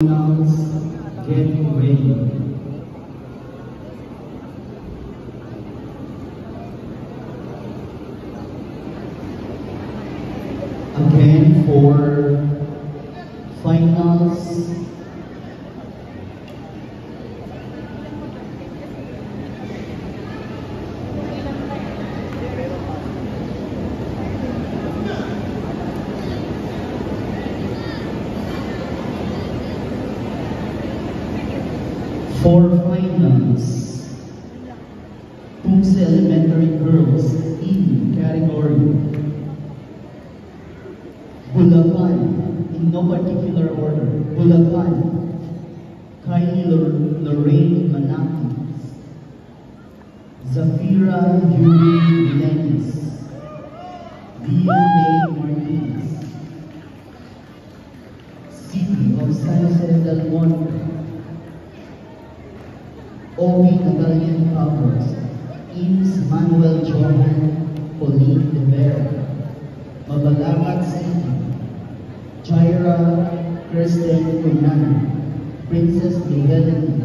Finals, get ready. Again for finals. For finals, Pumse Elementary Girls in category Bulacan, in no particular order. Bulacan, Kylie Lorraine Manakis, Zafira Yuri Lenis, Dia May Martinez, City of San Jose del Monte, Ovi Nagalian Powers, Ins Manuel Johan, Pauline De Vera, Mabalacat City, Jaira Kristen Kunan, Princess Llewellyn